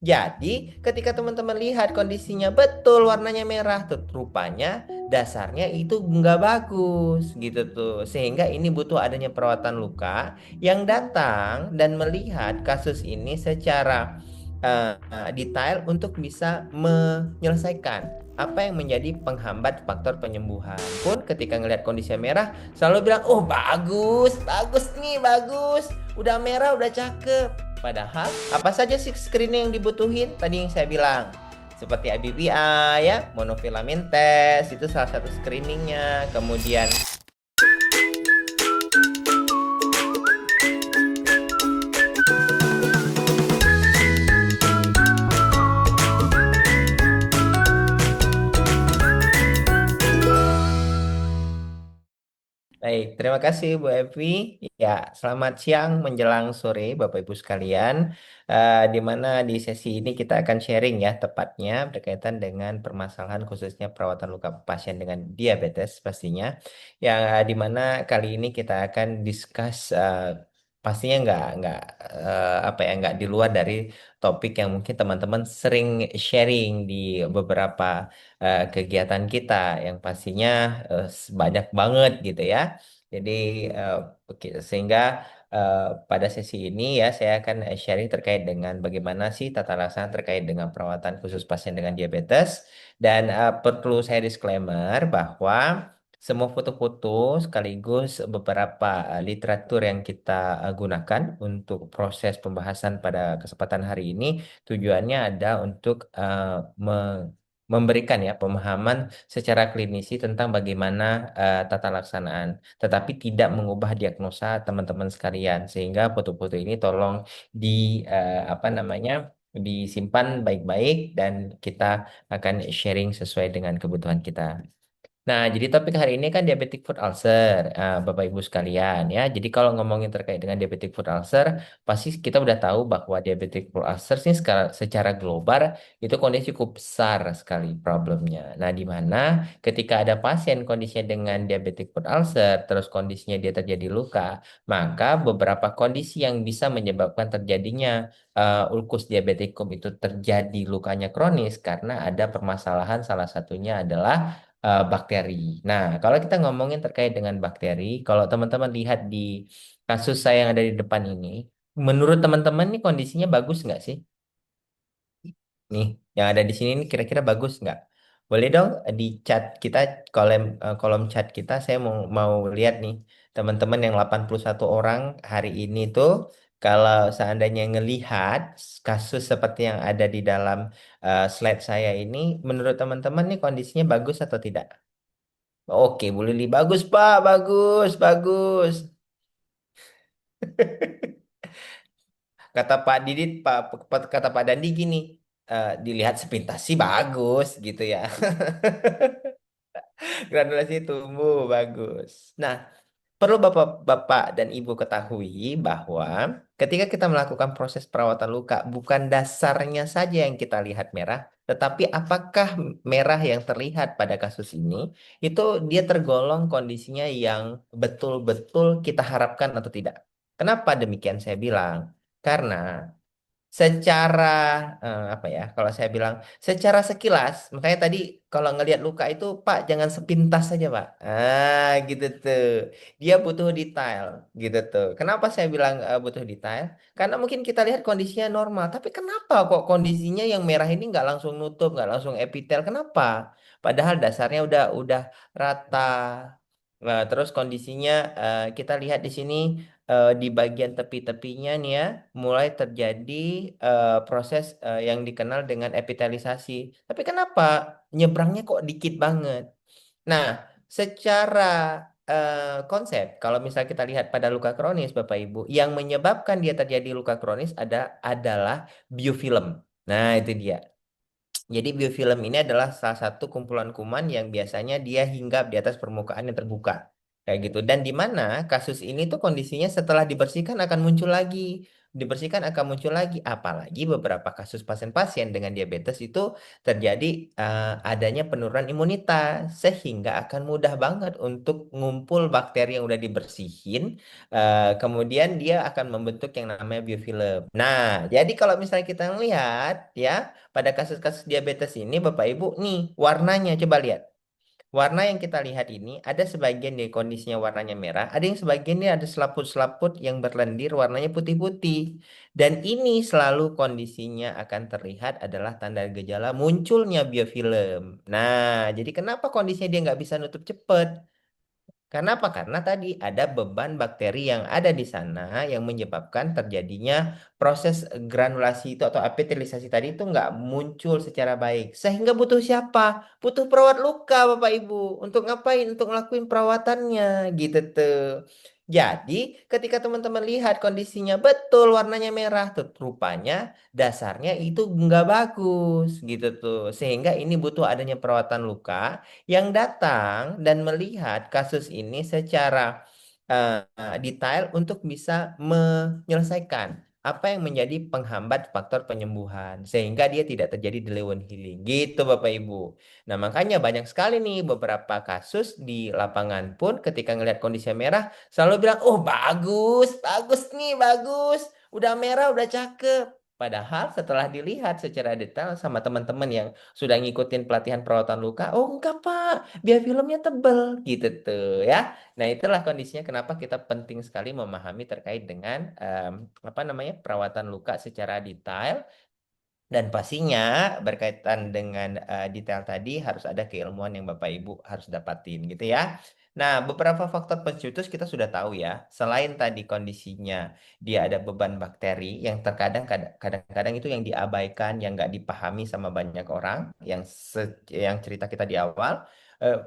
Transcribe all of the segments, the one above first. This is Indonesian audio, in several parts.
Jadi, ketika teman-teman lihat kondisinya betul warnanya merah, tuh rupanya dasarnya itu nggak bagus gitu tuh. Sehingga ini butuh adanya perawatan luka yang datang dan melihat kasus ini secara detail untuk bisa menyelesaikan apa yang menjadi penghambat faktor penyembuhan. Pun ketika ngelihat kondisi merah, selalu bilang, oh bagus, bagus nih, bagus. Udah merah, udah cakep. Padahal apa saja sih screening yang dibutuhin? Tadi yang saya bilang. Seperti IBPI ya, monofilament test, itu salah satu screeningnya. Kemudian baik, terima kasih Bu Evi. Ya, selamat siang menjelang sore Bapak Ibu sekalian. Di mana di sesi ini kita akan sharing ya tepatnya berkaitan dengan permasalahan khususnya perawatan luka pasien dengan diabetes pastinya. Yang di mana kali ini kita akan discuss pastinya apa ya nggak di luar dari topik yang mungkin teman-teman sering sharing di beberapa kegiatan kita yang pastinya banyak banget gitu ya. Jadi eh, oke, sehingga eh, pada sesi ini ya saya akan sharing terkait dengan bagaimana sih tata laksana terkait dengan perawatan khusus pasien dengan diabetes dan perlu saya disclaimer bahwa semua foto-foto sekaligus beberapa literatur yang kita gunakan untuk proses pembahasan pada kesempatan hari ini tujuannya ada untuk memberikan ya pemahaman secara klinisi tentang bagaimana tata laksanaan, tetapi tidak mengubah diagnosa teman-teman sekalian, sehingga foto-foto ini tolong di apa namanya disimpan baik-baik dan kita akan sharing sesuai dengan kebutuhan kita. Nah, jadi topik hari ini kan diabetic foot ulcer, Bapak Ibu sekalian ya. Jadi kalau ngomongin terkait dengan diabetic foot ulcer, pasti kita udah tahu bahwa diabetic foot ulcer sih secara global itu kondisi cukup besar sekali problemnya. Nah, di mana ketika ada pasien kondisinya dengan diabetic foot ulcer, terus kondisinya dia terjadi luka, maka beberapa kondisi yang bisa menyebabkan terjadinya ulkus diabeticum itu terjadi lukanya kronis karena ada permasalahan salah satunya adalah bakteri. Nah, kalau kita ngomongin terkait dengan bakteri, kalau teman-teman lihat di kasus saya yang ada di depan ini, menurut teman-teman nih kondisinya bagus nggak sih? Nih, yang ada di sini ini kira-kira bagus nggak? Boleh dong di chat kita, kolom chat kita, saya mau lihat nih, teman-teman yang 81 orang hari ini tuh, kalau seandainya ngelihat kasus seperti yang ada di dalam slide saya ini, menurut teman-teman nih kondisinya bagus atau tidak? Oke, Bu Lili. Bagus, Pak. Bagus, bagus. Kata Pak Didit, kata Pak Dandi gini, dilihat sepintas sih bagus gitu ya. Granulasi tumbuh bagus. Nah, perlu Bapak dan Ibu ketahui bahwa ketika kita melakukan proses perawatan luka, bukan dasarnya saja yang kita lihat merah, tetapi apakah merah yang terlihat pada kasus ini itu dia tergolong kondisinya yang betul-betul kita harapkan atau tidak. Kenapa demikian saya bilang? Karena secara apa ya kalau saya bilang secara sekilas makanya tadi kalau ngelihat luka itu Pak jangan sepintas saja Pak gitu tuh dia butuh detail gitu tuh kenapa saya bilang butuh detail karena mungkin kita lihat kondisinya normal tapi kenapa kok kondisinya yang merah ini nggak langsung nutup nggak langsung epitel kenapa padahal dasarnya udah rata. Nah, terus kondisinya kita lihat di sini di bagian tepi-tepinya nih ya, mulai terjadi proses yang dikenal dengan epitelisasi. Tapi kenapa nyebrangnya kok dikit banget? Nah, secara konsep, kalau misal kita lihat pada luka kronis, Bapak Ibu, yang menyebabkan dia terjadi luka kronis adalah biofilm. Nah, itu dia. Jadi biofilm ini adalah salah satu kumpulan kuman yang biasanya dia hinggap di atas permukaan yang terbuka. Kayak gitu. Dan di mana kasus ini tuh kondisinya setelah dibersihkan akan muncul lagi. Dibersihkan akan muncul lagi. Apalagi beberapa kasus pasien-pasien dengan diabetes itu terjadi adanya penurunan imunitas. Sehingga akan mudah banget untuk ngumpul bakteri yang udah dibersihin. Kemudian dia akan membentuk yang namanya biofilm. Nah, jadi kalau misalnya kita lihat ya, pada kasus-kasus diabetes ini Bapak Ibu, nih warnanya coba lihat. Warna yang kita lihat ini ada sebagian di kondisinya warnanya merah, ada yang sebagian ini ada selaput-selaput yang berlendir warnanya putih-putih. Dan ini selalu kondisinya akan terlihat adalah tanda gejala munculnya biofilm. Nah, jadi kenapa kondisinya dia nggak bisa nutup cepat? Karena apa? Karena tadi ada beban bakteri yang ada di sana yang menyebabkan terjadinya proses granulasi itu atau epitelisasi tadi itu nggak muncul secara baik. Sehingga butuh siapa? Butuh perawat luka, Bapak Ibu. Untuk ngapain? Untuk ngelakuin perawatannya gitu tuh. Jadi ketika teman-teman lihat kondisinya betul warnanya merah, tuh rupanya dasarnya itu nggak bagus gitu tuh. Sehingga ini butuh adanya perawatan luka yang datang dan melihat kasus ini secara detail untuk bisa menyelesaikan apa yang menjadi penghambat faktor penyembuhan sehingga dia tidak terjadi delay when healing gitu Bapak Ibu. Nah, makanya banyak sekali nih beberapa kasus di lapangan pun ketika ngelihat kondisi merah selalu bilang, "Oh, bagus, bagus nih, bagus. Udah merah, udah cakep." Padahal setelah dilihat secara detail sama teman-teman yang sudah ngikutin pelatihan perawatan luka, oh enggak Pak, biofilmnya tebel gitu tuh ya. Nah itulah kondisinya kenapa kita penting sekali memahami terkait dengan apa namanya perawatan luka secara detail dan pastinya berkaitan dengan detail tadi harus ada keilmuan yang Bapak Ibu harus dapatin gitu ya. Nah, beberapa faktor pencetus kita sudah tahu ya. Selain tadi kondisinya dia ada beban bakteri yang terkadang kadang-kadang itu yang diabaikan, yang nggak dipahami sama banyak orang, yang cerita kita di awal.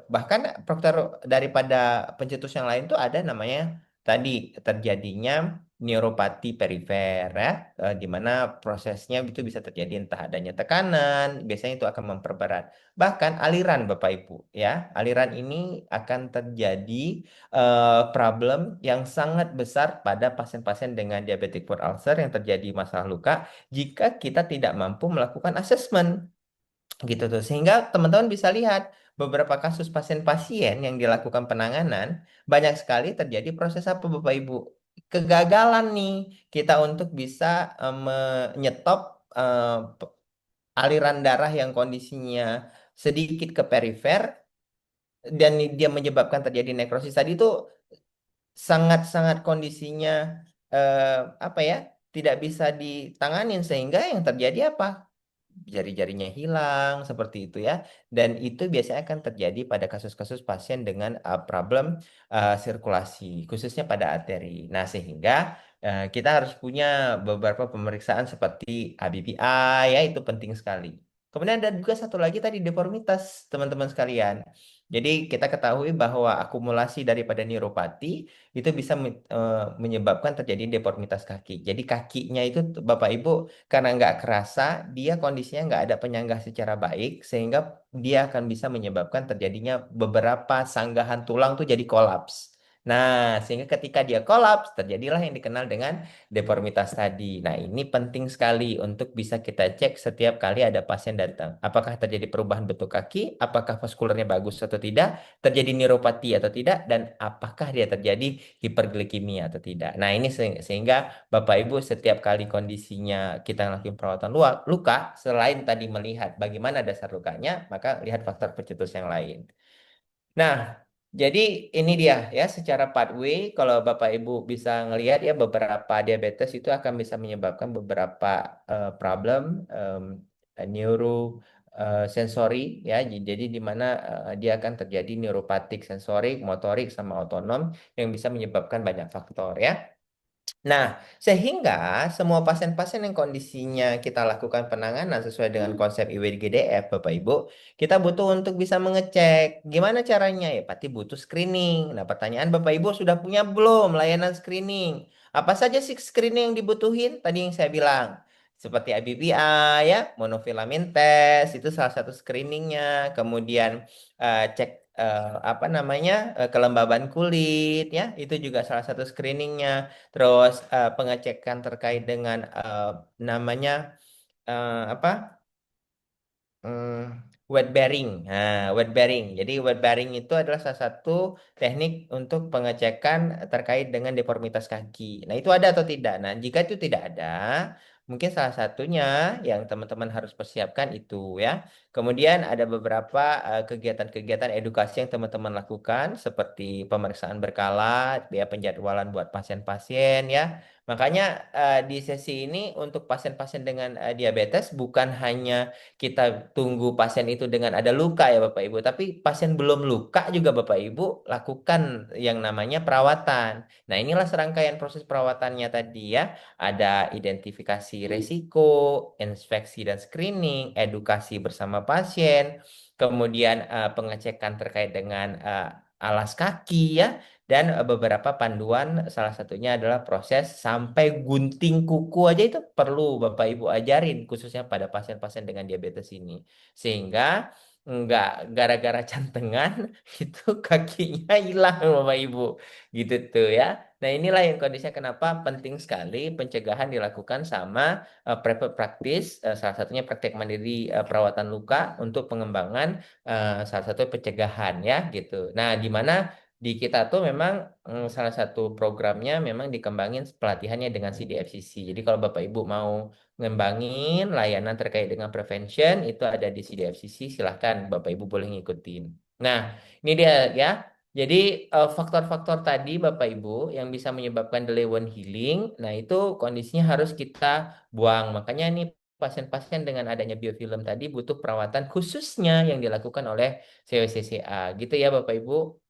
Bahkan faktor daripada pencetus yang lain tuh ada namanya tadi terjadinya neuropati perifer ya, di mana prosesnya itu bisa terjadi entah adanya tekanan, biasanya itu akan memperberat. Bahkan aliran Bapak Ibu ya, aliran ini akan terjadi problem yang sangat besar pada pasien-pasien dengan diabetic foot ulcer yang terjadi masalah luka jika kita tidak mampu melakukan asesmen gitu tuh. Sehingga teman-teman bisa lihat beberapa kasus pasien-pasien yang dilakukan penanganan banyak sekali terjadi proses apa Bapak Ibu? Kegagalan nih kita untuk bisa menyetop eh, p- aliran darah yang kondisinya sedikit ke perifer dan dia menyebabkan terjadi nekrosis tadi itu sangat-sangat kondisinya eh, apa ya? Tidak bisa ditanganin sehingga yang terjadi apa? Jari-jarinya hilang seperti itu ya. Dan itu biasanya akan terjadi pada kasus-kasus pasien dengan problem sirkulasi, khususnya pada arteri. Nah, sehingga kita harus punya beberapa pemeriksaan seperti ABPI ya, itu penting sekali. Kemudian ada juga satu lagi tadi deformitas, teman-teman sekalian. Jadi kita ketahui bahwa akumulasi daripada neuropati itu bisa menyebabkan terjadi deformitas kaki. Jadi kakinya itu Bapak Ibu karena nggak kerasa, dia kondisinya nggak ada penyangga secara baik, sehingga dia akan bisa menyebabkan terjadinya beberapa sanggahan tulang tuh jadi kolaps. Nah, sehingga ketika dia kolaps, terjadilah yang dikenal dengan deformitas tadi. Nah, ini penting sekali untuk bisa kita cek setiap kali ada pasien datang. Apakah terjadi perubahan bentuk kaki, apakah vaskularnya bagus atau tidak, terjadi neuropati atau tidak, dan apakah dia terjadi hiperglikemia atau tidak. Nah, ini sehingga Bapak Ibu setiap kali kondisinya kita ngelakuin perawatan luka, selain tadi melihat bagaimana dasar lukanya, maka lihat faktor pencetus yang lain. Nah, jadi ini dia ya secara pathway kalau Bapak Ibu bisa ngelihat ya beberapa diabetes itu akan bisa menyebabkan beberapa problem neuro sensori ya. Jadi di mana dia akan terjadi neuropatik sensorik, motorik sama otonom yang bisa menyebabkan banyak faktor ya. Nah, sehingga semua pasien-pasien yang kondisinya kita lakukan penanganan sesuai dengan konsep IWGDF, Bapak Ibu, kita butuh untuk bisa mengecek gimana caranya ya, pasti butuh screening. Nah, pertanyaan Bapak Ibu sudah punya belum layanan screening? Apa saja sih screening yang dibutuhin? Tadi yang saya bilang, seperti IBPI ya, monofilament test itu salah satu screeningnya. Kemudian cek apa namanya kelembaban kulit ya itu juga salah satu screeningnya. Terus pengecekan terkait dengan namanya apa weight bearing. Nah, weight bearing. Jadi weight bearing itu adalah salah satu teknik untuk pengecekan terkait dengan deformitas kaki. Nah, itu ada atau tidak? Nah, jika itu tidak ada, mungkin salah satunya yang teman-teman harus persiapkan itu ya. Kemudian ada beberapa kegiatan-kegiatan edukasi yang teman-teman lakukan seperti pemeriksaan berkala, ya penjadwalan buat pasien-pasien ya. Makanya di sesi ini untuk pasien-pasien dengan diabetes bukan hanya kita tunggu pasien itu dengan ada luka ya Bapak Ibu, tapi pasien belum luka juga Bapak Ibu lakukan yang namanya perawatan. Nah, inilah serangkaian proses perawatannya tadi ya. Ada identifikasi resiko, inspeksi dan screening, edukasi bersama pasien, kemudian pengecekan terkait dengan alas kaki ya, dan beberapa panduan salah satunya adalah proses sampai gunting kuku aja itu perlu Bapak Ibu ajarin khususnya pada pasien-pasien dengan diabetes ini. Sehingga nggak gara-gara cantengan itu kakinya hilang Bapak Ibu. Gitu tuh ya. Nah inilah yang kondisinya kenapa penting sekali pencegahan dilakukan sama private practice, salah satunya praktek mandiri perawatan luka untuk pengembangan salah satu pencegahan ya gitu. Nah di mana di kita tuh memang salah satu programnya memang dikembangin pelatihannya dengan CDFCC. Jadi kalau Bapak Ibu mau ngembangin layanan terkait dengan prevention itu ada di CDFCC, silahkan Bapak Ibu boleh ngikutin. Nah, ini dia ya. Jadi faktor-faktor tadi Bapak Ibu yang bisa menyebabkan delay one healing, nah itu kondisinya harus kita buang. Makanya nih pasien-pasien dengan adanya biofilm tadi butuh perawatan khususnya yang dilakukan oleh CWCCA. Gitu ya Bapak Ibu.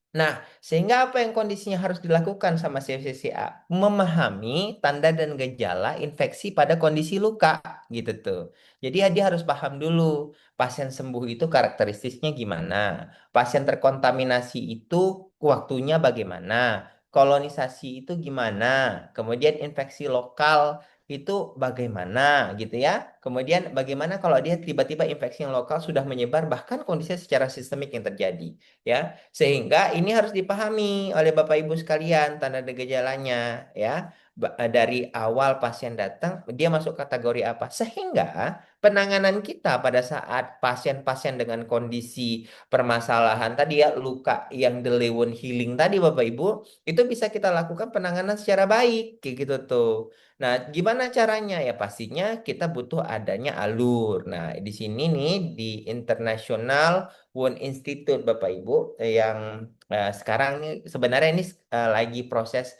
Nah, sehingga apa yang kondisinya harus dilakukan sama CFCCA? Memahami tanda dan gejala infeksi pada kondisi luka, gitu tuh. Jadi ya dia harus paham dulu, pasien sembuh itu karakteristiknya gimana, pasien terkontaminasi itu waktunya bagaimana, kolonisasi itu gimana, kemudian infeksi lokal itu bagaimana, gitu ya. Kemudian bagaimana kalau dia tiba-tiba infeksi yang lokal sudah menyebar, bahkan kondisinya secara sistemik yang terjadi, ya. Sehingga ini harus dipahami oleh Bapak Ibu sekalian tanda dan gejalanya ya. Dari awal pasien datang dia masuk kategori apa sehingga penanganan kita pada saat pasien-pasien dengan kondisi permasalahan tadi ya luka yang delay wound healing tadi Bapak Ibu itu bisa kita lakukan penanganan secara baik kayak gitu tuh. Nah, gimana caranya ya pastinya kita butuh adanya alur. Nah, di sini nih di International Wound Institute Bapak Ibu yang sekarang ini sebenarnya ini lagi proses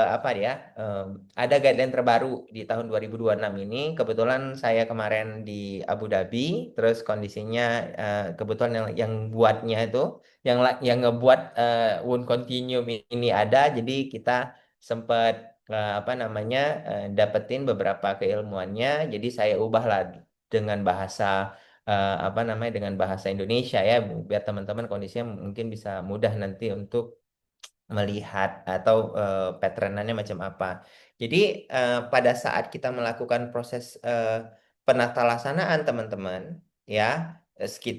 apa ya ada guideline terbaru di tahun 2026 ini kebetulan saya kemarin di Abu Dhabi terus kondisinya kebetulan yang buatnya itu yang ngebuat wound continuum ini ada jadi kita sempat apa namanya dapetin beberapa keilmuannya jadi saya ubah lah dengan bahasa apa namanya dengan bahasa Indonesia ya biar teman-teman kondisinya mungkin bisa mudah nanti untuk melihat atau patternannya macam apa. Jadi pada saat kita melakukan proses penata laksanaan teman-teman ya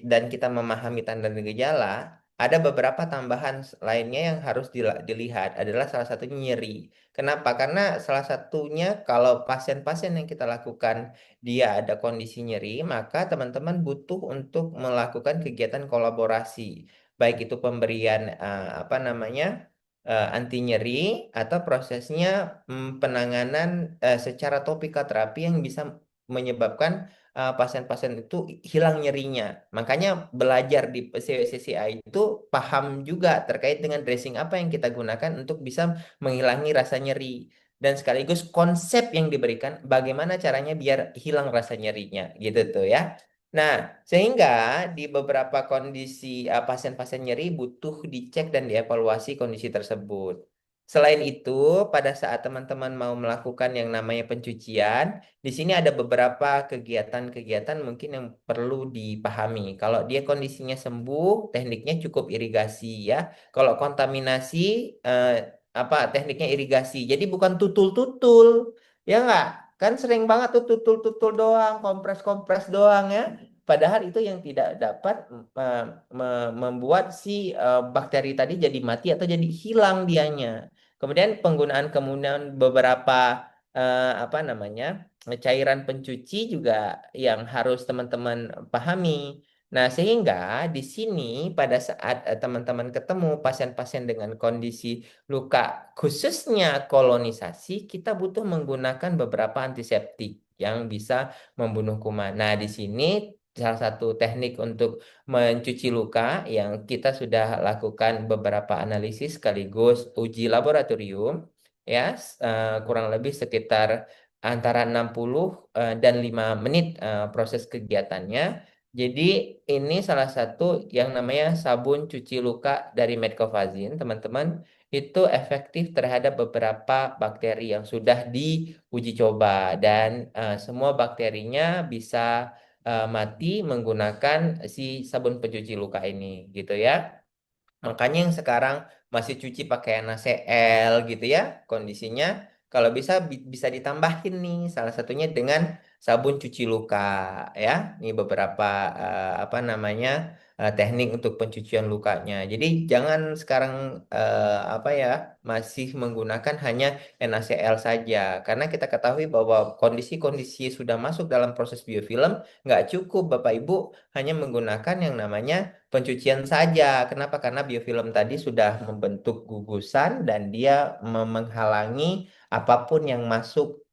dan kita memahami tanda dan gejala, ada beberapa tambahan lainnya yang harus dilihat adalah salah satunya nyeri. Kenapa? Karena salah satunya kalau pasien-pasien yang kita lakukan dia ada kondisi nyeri, maka teman-teman butuh untuk melakukan kegiatan kolaborasi, baik itu pemberian apa namanya anti nyeri atau prosesnya penanganan secara topika terapi yang bisa menyebabkan pasien-pasien itu hilang nyerinya. Makanya belajar di CCCI itu paham juga terkait dengan dressing apa yang kita gunakan untuk bisa menghilangi rasa nyeri. Dan sekaligus konsep yang diberikan bagaimana caranya biar hilang rasa nyerinya gitu tuh ya. Nah, sehingga di beberapa kondisi pasien-pasien nyeri butuh dicek dan dievaluasi kondisi tersebut. Selain itu, pada saat teman-teman mau melakukan yang namanya pencucian, di sini ada beberapa kegiatan-kegiatan mungkin yang perlu dipahami. Kalau dia kondisinya sembuh, tekniknya cukup irigasi ya. Kalau kontaminasi, eh, apa tekniknya irigasi. Jadi bukan tutul-tutul, ya nggak? Kan sering banget tuh tutul-tutul doang, kompres-kompres doang ya. padahal itu yang tidak dapat membuat si bakteri tadi jadi mati atau jadi hilang dianya. Kemudian kemudian beberapa apa namanya cairan pencuci juga yang harus teman-teman pahami. Nah, sehingga di sini pada saat teman-teman ketemu pasien-pasien dengan kondisi luka khususnya kolonisasi, kita butuh menggunakan beberapa antiseptik yang bisa membunuh kuman. Nah, di sini salah satu teknik untuk mencuci luka yang kita sudah lakukan beberapa analisis sekaligus uji laboratorium ya kurang lebih sekitar antara 60 dan 5 menit proses kegiatannya. Jadi ini salah satu yang namanya sabun cuci luka dari Medcovazin, teman-teman, itu efektif terhadap beberapa bakteri yang sudah diuji coba dan semua bakterinya bisa mati menggunakan si sabun pencuci luka ini, gitu ya. Makanya yang sekarang masih cuci pakai NaCl gitu ya kondisinya. Kalau bisa bisa ditambahin nih salah satunya dengan sabun cuci luka ya. Ini beberapa apa namanya teknik untuk pencucian lukanya. Jadi jangan sekarang apa ya masih menggunakan hanya NaCl saja karena kita ketahui bahwa kondisi-kondisi sudah masuk dalam proses biofilm nggak cukup Bapak Ibu hanya menggunakan yang namanya pencucian saja. Kenapa? Karena biofilm tadi sudah membentuk gugusan dan dia menghalangi apapun yang masuk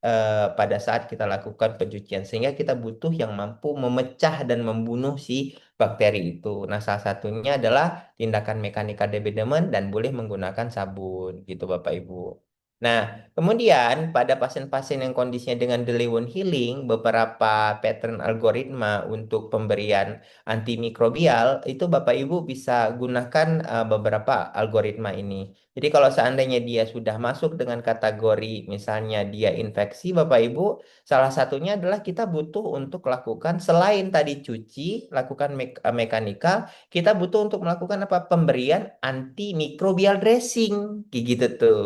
pada saat kita lakukan pencucian. Sehingga kita butuh yang mampu memecah dan membunuh si bakteri itu. Nah, salah satunya adalah tindakan mekanika debedemen dan boleh menggunakan sabun gitu Bapak Ibu. Nah, kemudian pada pasien-pasien yang kondisinya dengan delay wound healing, beberapa pattern algoritma untuk pemberian antimikrobial itu Bapak Ibu bisa gunakan beberapa algoritma ini. Jadi kalau seandainya dia sudah masuk dengan kategori misalnya dia infeksi Bapak Ibu, salah satunya adalah kita butuh untuk lakukan selain tadi cuci, lakukan mekanikal, kita butuh untuk melakukan apa? Pemberian antimikrobial dressing, kayak gitu tuh.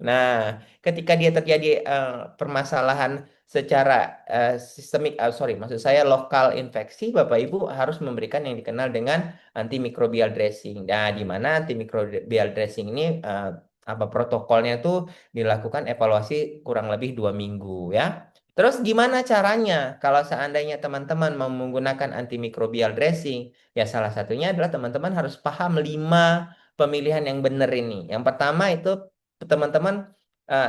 Nah, ketika dia terjadi permasalahan secara sistemik, sorry, maksud saya lokal infeksi, Bapak Ibu harus memberikan yang dikenal dengan antimikrobial dressing. Nah, di mana antimikrobial dressing ini apa protokolnya tuh dilakukan evaluasi kurang lebih 2 minggu ya. Terus gimana caranya kalau seandainya teman-teman mau menggunakan antimikrobial dressing? Ya salah satunya adalah teman-teman harus paham 5 pemilihan yang benar ini. Yang pertama itu teman-teman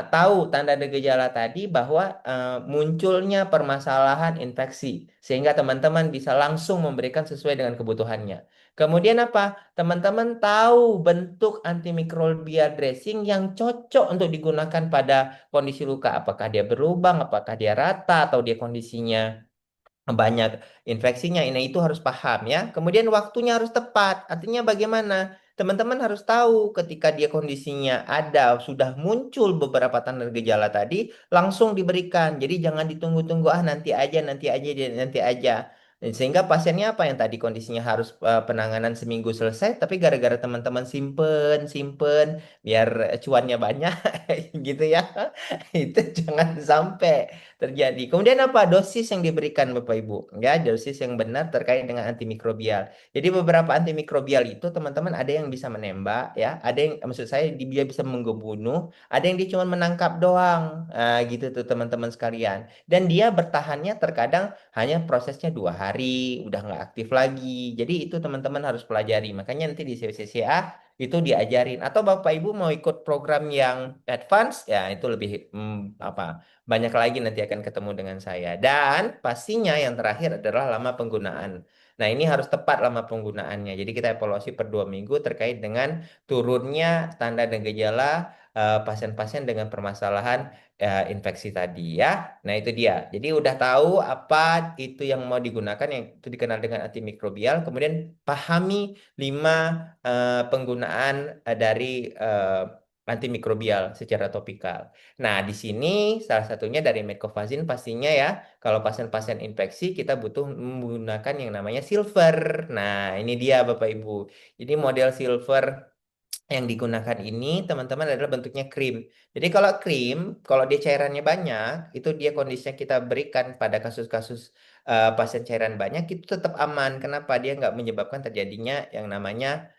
tahu tanda dan gejala tadi bahwa munculnya permasalahan infeksi sehingga teman-teman bisa langsung memberikan sesuai dengan kebutuhannya. Kemudian apa? Teman-teman tahu bentuk antimikrobial dressing yang cocok untuk digunakan pada kondisi luka. Apakah dia berlubang, apakah dia rata, atau dia kondisinya banyak infeksinya. Ini itu harus paham ya. Kemudian waktunya harus tepat. Artinya bagaimana? Teman-teman harus tahu ketika dia kondisinya ada sudah muncul beberapa tanda gejala tadi langsung diberikan. Jadi jangan ditunggu-tunggu nanti aja nanti aja. Dan sehingga pasiennya apa yang tadi kondisinya harus penanganan seminggu selesai tapi gara-gara teman-teman simpen simpen biar cuannya banyak gitu ya. Itu jangan sampai terjadi. Kemudian apa? Dosis yang diberikan Bapak Ibu. Ya, dosis yang benar terkait dengan antimikrobial. Jadi beberapa antimikrobial itu teman-teman ada yang bisa menembak ya, ada yang maksud saya dia bisa menggebunuh, ada yang dia cuma menangkap doang. Gitu tuh teman-teman sekalian. Dan dia bertahannya terkadang hanya prosesnya 2 hari, udah nggak aktif lagi. Jadi itu teman-teman harus pelajari. Makanya nanti di CCCA itu diajarin. Atau Bapak Ibu mau ikut program yang advance, ya itu lebih apa banyak lagi nanti akan ketemu dengan saya. Dan pastinya yang terakhir adalah lama penggunaan. Nah, ini harus tepat lama penggunaannya. Jadi kita evaluasi per 2 minggu terkait dengan turunnya tanda dan gejala pasien-pasien dengan permasalahan infeksi tadi ya. Nah, itu dia. Jadi udah tahu apa itu yang mau digunakan yang itu dikenal dengan antimikrobial. Kemudian pahami 5 penggunaan dari antimikrobial secara topikal. Nah, di sini salah satunya dari Metcovazin pastinya ya, kalau pasien-pasien infeksi kita butuh menggunakan yang namanya silver. Nah, ini dia Bapak Ibu. Jadi model silver yang digunakan ini teman-teman adalah bentuknya krim. Jadi kalau krim, kalau dia cairannya banyak, itu dia kondisinya kita berikan pada kasus-kasus pasien cairan banyak itu tetap aman. Kenapa? Dia nggak menyebabkan terjadinya yang namanya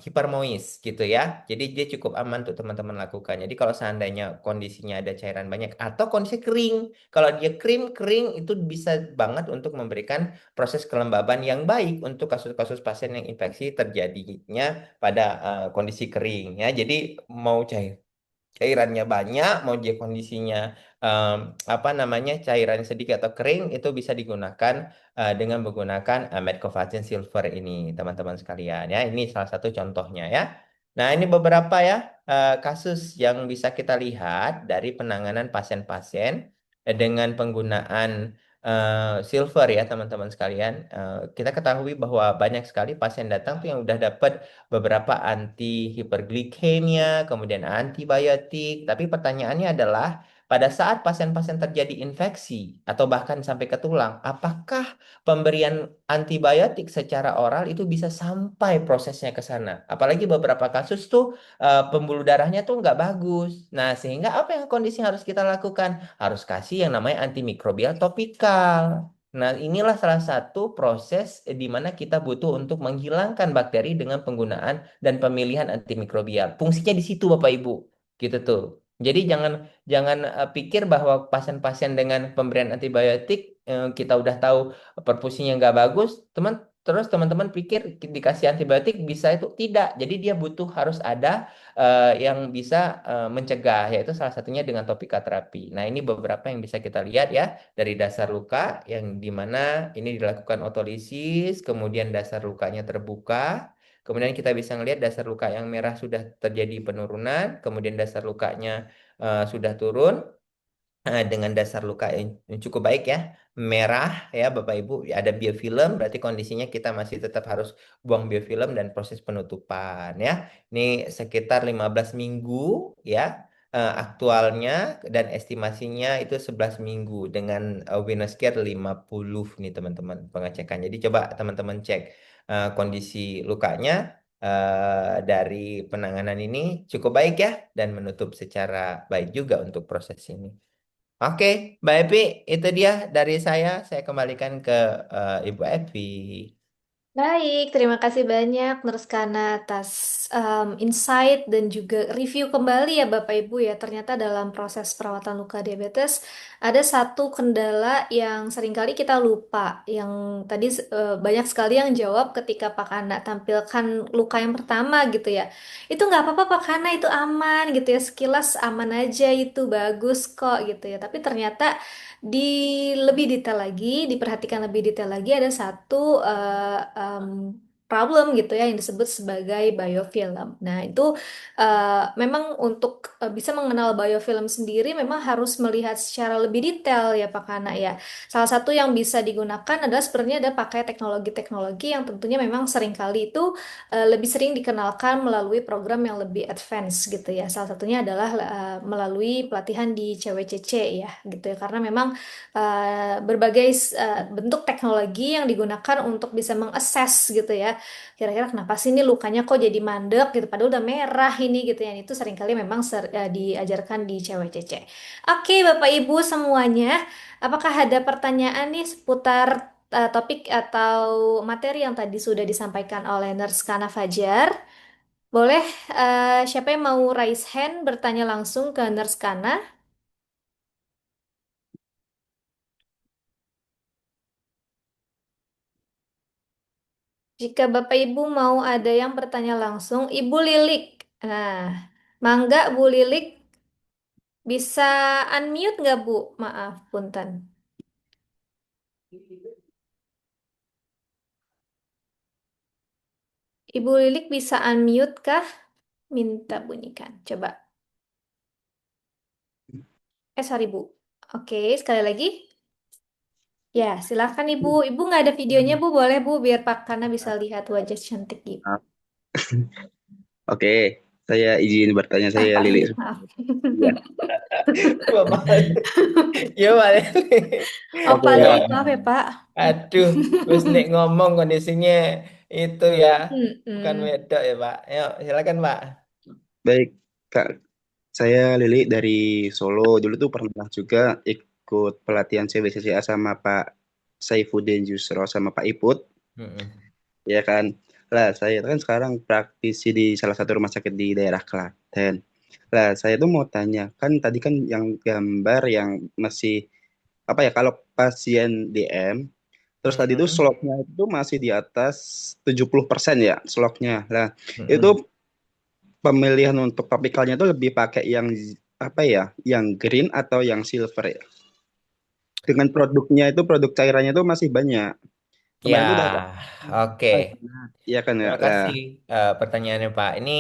hipermois gitu ya. Jadi dia cukup aman untuk teman-teman lakukan. Jadi kalau seandainya kondisinya ada cairan banyak atau kondisi kering, kalau dia kering itu bisa banget untuk memberikan proses kelembaban yang baik untuk kasus-kasus pasien yang infeksi terjadinya pada kondisi kering ya. Jadi mau cairannya banyak, mau dia kondisinya em, apa namanya cairan sedikit atau kering itu bisa digunakan dengan menggunakan Medcovagen Silver ini, teman-teman sekalian ya. Ini salah satu contohnya ya. Nah, ini beberapa ya kasus yang bisa kita lihat dari penanganan pasien-pasien dengan penggunaan silver ya, teman-teman sekalian. Kita ketahui bahwa banyak sekali pasien datang tuh yang udah dapat beberapa anti hiperglikemia, kemudian antibiotik. Tapi pertanyaannya adalah pada saat pasien-pasien terjadi infeksi atau bahkan sampai ke tulang, apakah pemberian antibiotik secara oral itu bisa sampai prosesnya ke sana? Apalagi beberapa kasus tuh pembuluh darahnya tuh nggak bagus. Nah, sehingga apa yang kondisi harus kita lakukan? Harus kasih yang namanya antimikrobial topikal. Nah, inilah salah satu proses di mana kita butuh untuk menghilangkan bakteri dengan penggunaan dan pemilihan antimikrobial. Fungsinya di situ Bapak Ibu. Gitu tuh. Jadi jangan jangan pikir bahwa pasien-pasien dengan pemberian antibiotik kita udah tahu perfusinya nggak bagus, terus teman-teman pikir dikasih antibiotik bisa itu tidak. Jadi dia butuh harus ada yang bisa mencegah yaitu salah satunya dengan topika terapi. Nah, ini beberapa yang bisa kita lihat ya dari dasar luka yang dimana ini dilakukan otolisis, kemudian dasar lukanya terbuka, kemudian kita bisa melihat dasar luka yang merah sudah terjadi penurunan, kemudian dasar lukanya sudah turun dengan dasar luka yang cukup baik ya, merah ya Bapak Ibu, ada biofilm, berarti kondisinya kita masih tetap harus buang biofilm dan proses penutupan ya. Ini sekitar 15 minggu ya aktualnya dan estimasinya itu 11 minggu dengan Venus Care 50 nih teman-teman pengecekan. Jadi coba teman-teman cek kondisi lukanya dari penanganan ini cukup baik ya dan menutup secara baik juga untuk proses ini. Oke, Mbak Epi, itu dia dari saya. Saya kembalikan ke Ibu Epi. Baik, terima kasih banyak Nurskana atas insight dan juga review kembali ya Bapak Ibu ya. Ternyata dalam proses perawatan luka diabetes ada satu kendala yang seringkali kita lupa. Yang tadi banyak sekali yang jawab ketika Pak Kana tampilkan luka yang pertama gitu ya. Itu nggak apa-apa Pak Kana, itu aman gitu ya. Sekilas aman aja, itu bagus kok gitu ya. Tapi ternyata di lebih detail lagi, diperhatikan lebih detail lagi ada satu problem gitu ya yang disebut sebagai biofilm. Nah, itu memang untuk bisa mengenal biofilm sendiri memang harus melihat secara lebih detail ya Pak Kana ya. Salah satu yang bisa digunakan adalah sebenarnya ada pakai teknologi-teknologi yang tentunya memang seringkali itu lebih sering dikenalkan melalui program yang lebih advance gitu ya. Salah satunya adalah melalui pelatihan di CWCC ya gitu ya. Karena memang berbagai bentuk teknologi yang digunakan untuk bisa mengakses gitu ya. Kira-kira kenapa sih ini lukanya kok jadi mandek gitu, padahal udah merah ini gitu ya. Itu seringkali memang diajarkan di CWCC. Oke, Bapak Ibu semuanya, apakah ada pertanyaan nih seputar topik atau materi yang tadi sudah disampaikan oleh Nurse Kana Fajar? Boleh, siapa yang mau raise hand bertanya langsung ke Nurse Kana? Jika Bapak Ibu mau ada yang bertanya langsung, Ibu Lilik. Nah, mangga Bu Lilik bisa unmute nggak Bu? Maaf, punten. Ibu Lilik bisa unmute kah? Minta bunyikan. Coba. Sorry Bu. Oke, sekali lagi. Ya, silakan Ibu. Ibu nggak ada videonya Bu, boleh Bu, biar Pak Kana bisa lihat wajah cantik Ibu. Maaf. Oke, saya izin bertanya, Ah, saya Pak Lili. Lilik, maaf. Ya. Bapak, ya Pak. Oh, Oke, Pak ya. Lilik, maaf ya Pak. Aduh, wis nek ngomong kondisinya itu ya, bukan Mm-mm. wedok ya Pak. Yuk, silakan Pak. Baik, Kak. Saya Lili dari Solo. Dulu tuh pernah juga ikut pelatihan CBCCA sama Pak. Saifuddin Yusro sama Pak Iput, Mm-mm. ya kan. Lah, saya kan sekarang praktisi di salah satu rumah sakit di daerah Klaten. Lah, saya tuh mau tanya, kan tadi kan yang gambar yang masih apa ya, kalau pasien DM, terus tadi tuh Mm-mm. slotnya itu masih di atas 70% ya slotnya. Lah, itu Mm-mm. pemilihan untuk topikalnya itu lebih pakai yang apa ya, yang green atau yang silver ya. Dengan produknya itu produk cairannya itu masih banyak. Kemarin tuh udah Ya, oke. iya kan ya. Terima Lah, kasih pertanyaannya Pak. Ini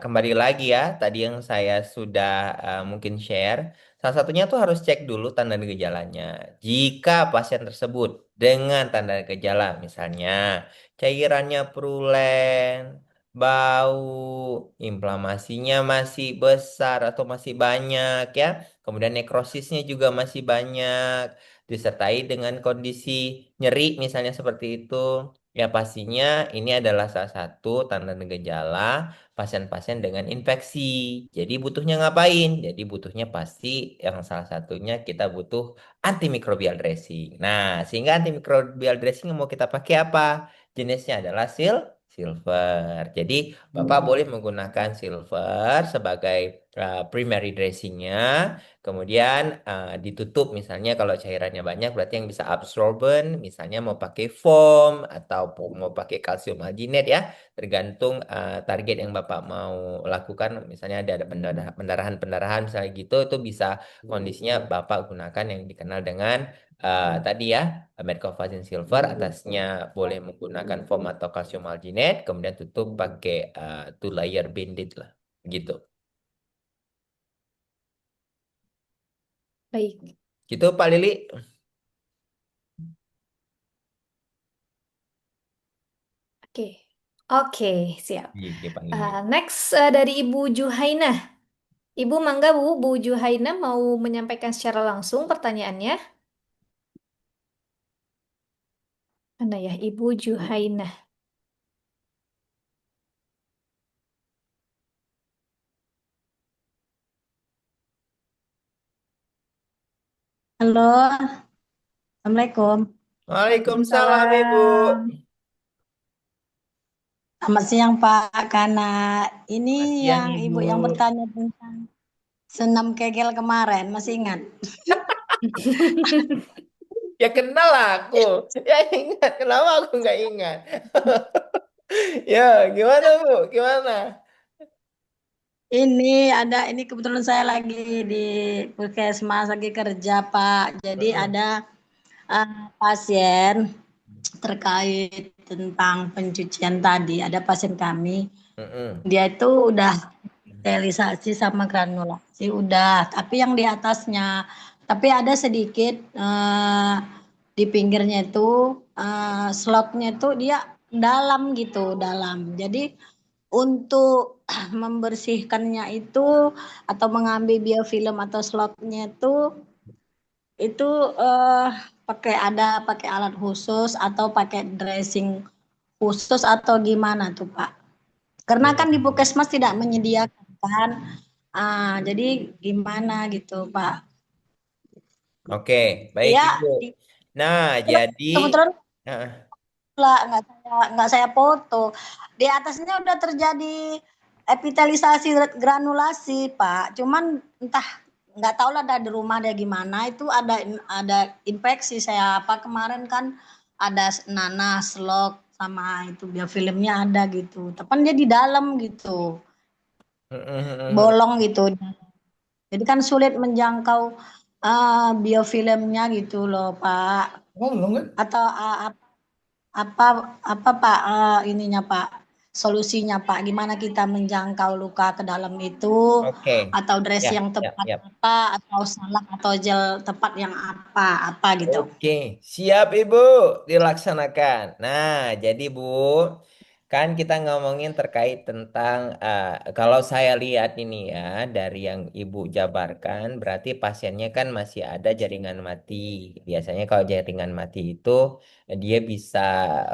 kembali lagi ya, tadi yang saya sudah mungkin share. Salah satunya tuh harus cek dulu tanda gejalanya. Jika pasien tersebut dengan tanda gejala, misalnya cairannya prulen, bau, inflamasinya masih besar atau masih banyak ya, kemudian nekrosisnya juga masih banyak, disertai dengan kondisi nyeri misalnya seperti itu. Ya pastinya ini adalah salah satu tanda gejala pasien-pasien dengan infeksi. Jadi butuhnya ngapain? Jadi butuhnya pasti yang salah satunya kita butuh antimikrobial dressing. Nah, sehingga antimikrobial dressing yang mau kita pakai apa? Jenisnya adalah silver. Jadi Bapak boleh menggunakan silver sebagai primary dressingnya. Kemudian ditutup misalnya kalau cairannya banyak berarti yang bisa absorben misalnya mau pakai foam atau mau pakai kalsium alginate ya tergantung target yang Bapak mau lakukan misalnya ada pendarahan-pendarahan misalnya gitu itu bisa kondisinya Bapak gunakan yang dikenal dengan tadi ya Metcovazin silver atasnya boleh menggunakan foam atau kalsium alginate kemudian tutup pakai two layer bandage lah gitu. Baik. Gitu Pak Lili. Oke. Oke, siap. Iya, Pak Lili. Next dari Ibu Juhaina. Ibu Mangga Bu Juhaina mau menyampaikan secara langsung pertanyaannya. Mana ya Ibu Juhaina? Halo, Assalamualaikum. Waalaikumsalam Ibu. Waalaikumsalam. Selamat siang Pak. Karena ini Selamat siang yang Ibu. Ibu yang bertanya tentang senam kegel kemarin, masih ingat? Ya kenal lah aku. Ya ingat. Kenapa aku nggak ingat? Ya gimana Bu? Gimana? Ini kebetulan saya lagi di puskesmas lagi kerja Pak. Jadi Mm-mm. ada pasien terkait tentang pencucian tadi. Ada pasien kami, Mm-mm. dia itu udah sterilisasi sama granulasi udah, tapi yang di atasnya, tapi ada sedikit di pinggirnya itu slotnya itu dia dalam gitu, dalam. Jadi untuk membersihkannya itu atau mengambil biofilm atau slotnya itu eh, pakai alat khusus atau pakai dressing khusus atau gimana tuh Pak? Karena kan di Mm-mm. Puskesmas tidak menyediakan kan. Jadi gimana gitu, Pak? Oke, baik Ya, Ibu. Nah, jadi kebetulan eh, lah nggak saya foto. Di atasnya udah terjadi epitelisasi granulasi, Pak. Cuman entah nggak tahu lah dari rumah ada gimana itu ada infeksi saya apa kemarin kan ada nanas, slok sama itu biofilmnya ada gitu. Tapi dia di dalam gitu, mm-mm. bolong gitu. Jadi kan sulit menjangkau biofilmnya gitu loh, Pak. Oh, belum kan? Atau apa apa Pak ininya Pak, solusinya Pak, gimana kita menjangkau luka ke dalam itu Oke. atau dress Ya, yang ya, tepat ya. apa atau salak atau gel tepat yang apa gitu. Oke, siap Ibu, dilaksanakan. Nah, jadi Bu, kan kita ngomongin terkait tentang kalau saya lihat ini ya dari yang Ibu jabarkan, berarti pasiennya kan masih ada jaringan mati. Biasanya kalau jaringan mati itu dia bisa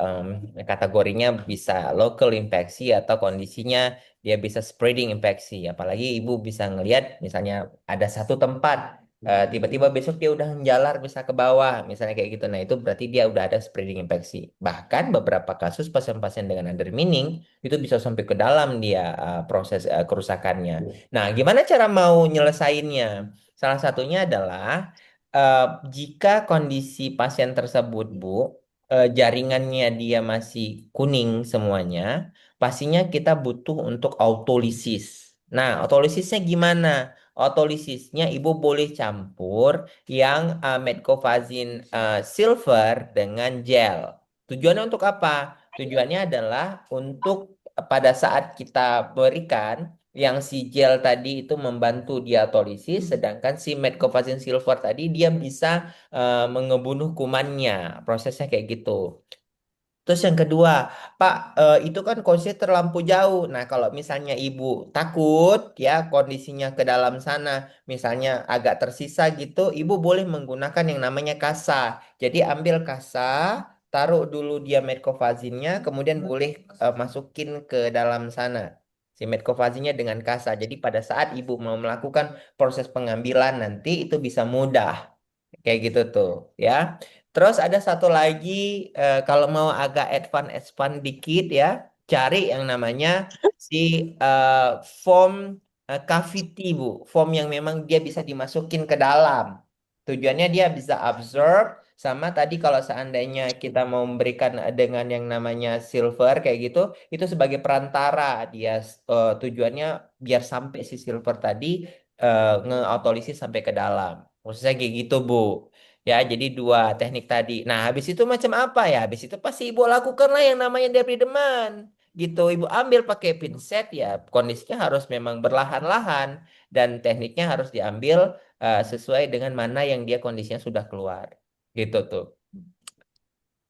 em, kategorinya bisa local infeksi atau kondisinya dia bisa spreading infeksi. Apalagi Ibu bisa ngelihat misalnya ada satu tempat. tiba-tiba besok dia udah menjalar bisa ke bawah, misalnya kayak gitu. Nah, itu berarti dia udah ada spreading infeksi. Bahkan beberapa kasus pasien-pasien dengan undermining itu bisa sampai ke dalam dia proses kerusakannya. Nah, gimana cara mau nyelesainnya? Salah satunya adalah eh, jika kondisi pasien tersebut, Bu, jaringannya dia masih kuning semuanya, pastinya kita butuh untuk autolisis. Nah, autolisisnya gimana? Otolisisnya ibu boleh campur yang metcovazin silver dengan gel. Tujuannya untuk apa? Tujuannya adalah untuk pada saat kita berikan yang si gel tadi itu membantu diatolisis, sedangkan si metcovazin silver tadi dia bisa mengebunuh kumannya. Prosesnya kayak gitu. Terus yang kedua, Pak, itu kan kondisinya terlampau jauh. Nah, kalau misalnya ibu takut ya kondisinya ke dalam sana, misalnya agak tersisa gitu, ibu boleh menggunakan yang namanya kasa. Jadi ambil kasa, taruh dulu dia metcovazinnya, kemudian boleh masukin ke dalam sana. Si metcovazinnya dengan kasa. Jadi pada saat ibu mau melakukan proses pengambilan nanti itu bisa mudah. Kayak gitu tuh ya. Terus ada satu lagi kalau mau agak advance dikit ya, cari yang namanya si eh, foam cavity Bu, foam yang memang dia bisa dimasukin ke dalam. Tujuannya dia bisa absorb sama tadi kalau seandainya kita mau memberikan dengan yang namanya silver kayak gitu, itu sebagai perantara dia tujuannya biar sampai si silver tadi ngeautolisis sampai ke dalam. Maksudnya kayak gitu, Bu. Ya, jadi dua teknik tadi. Nah, habis itu macam apa ya? Habis itu pasti ibu lakukan lah yang namanya debrideman. Gitu, ibu ambil pakai pinset ya. Kondisinya harus memang berlahan-lahan dan tekniknya harus diambil sesuai dengan mana yang dia kondisinya sudah keluar. Gitu tuh.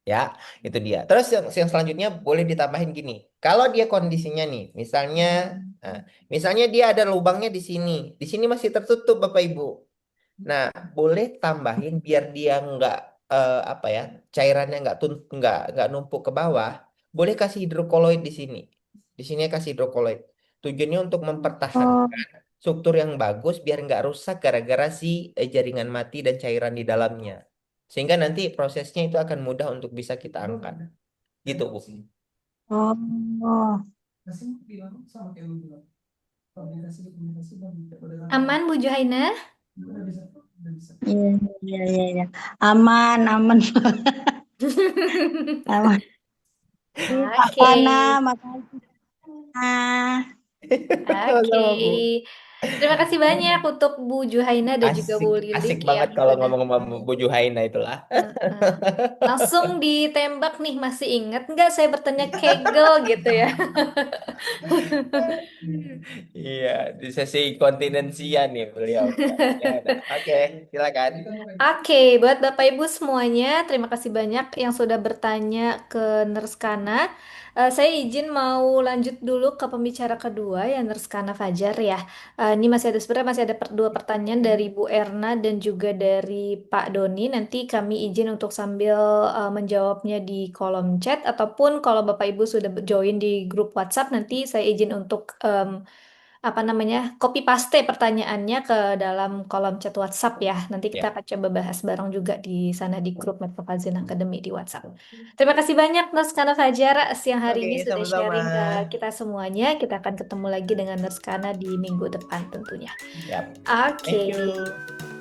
Ya, itu dia. Terus yang selanjutnya boleh ditambahin gini. Kalau dia kondisinya nih, nah, misalnya dia ada lubangnya di sini. Di sini masih tertutup, Bapak Ibu. Nah, boleh tambahin biar dia nggak apa ya cairannya nggak numpuk ke bawah. Boleh kasih hidrokoloid di sini. Di sini kasih hidrokoloid. Tujuannya untuk Oh, mempertahankan struktur yang bagus biar nggak rusak gara-gara si jaringan mati dan cairan di dalamnya. Sehingga nanti prosesnya itu akan mudah untuk bisa kita angkat. Gitu, Bu. oh, Aman Bu Juhaina? iya, iya, iya, iya. Aman, aman, aman. Pak Oke. Fana, makasih. Nah, Oke. Sama-sama, Bu. Terima kasih banyak untuk Bu Juhaina dan juga Bu Asik, Lilik asik banget yang kalau udah ngomong sama Bu Juhaina itulah. Heeh. Langsung ditembak nih, masih ingat nggak saya bertanya Kegel gitu ya. Iya, di sesi kontinensia nih beliau. Ya, udah. Oke, silakan. Oke, buat Bapak Ibu semuanya, terima kasih banyak yang sudah bertanya ke Nerskana. Saya izin mau lanjut dulu ke pembicara kedua ya Nerskana Fajar ya. Ini masih ada sebenarnya masih ada dua pertanyaan dari Bu Erna dan juga dari Pak Doni. Nanti kami izin untuk sambil menjawabnya di kolom chat ataupun kalau Bapak Ibu sudah join di grup WhatsApp nanti saya izin untuk apa namanya copy paste pertanyaannya ke dalam kolom chat WhatsApp ya. Nanti kita Ya, akan coba bahas bareng juga di sana di grup Medpopazin Academy di WhatsApp. Terima kasih banyak Nurskana Fajar siang hari oke, ini sudah sama-sama. sharing ke kita semuanya. Kita akan ketemu lagi dengan Nurskana di minggu depan tentunya. Ya, thank Oke. you.